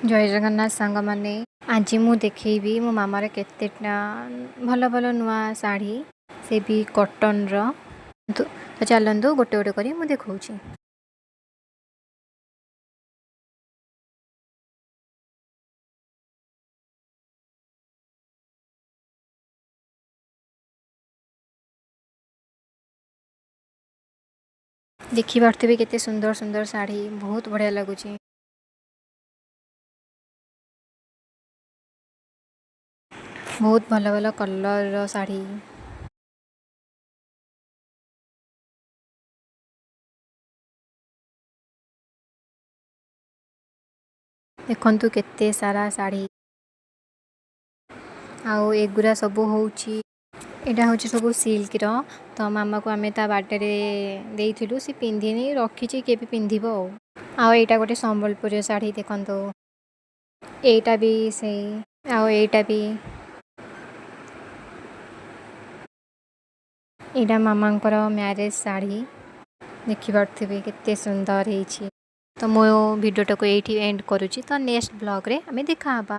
जय जगन्नाथ सांग माने आज मु देखी मो मामार केतेटा भल भल नुआ शाढ़ी से भी कॉटन रो तो चलतु गोटे गोटे करी मु देखौछि। देखि पारथिबे केते सुंदर सुंदर शाढ़ी बहुत बढ़िया लगुछि। बहुत भल भल कलर रो शाढ़ी देखंतु केते सारा शाढ़ी आउ एगुरा सब होउछि। एटा होछि सब सिल्क रो तो मामा को आमे ता बाटे रे देइथिलु से पिंधिनी रखिछि केबे पिंधिबो आउ एटा गोटे संबलपुरी शाढ़ी देखंतु एटा भी सही आउ एटा भी एटा मामांकर मैरेज शाढ़ी देखि पारथिबे केते सुंदर हेछि। तो मो वीडियो टाको एठी एंड करूछि तो नेक्स्ट ब्लॉग रे हमें देखा हबा।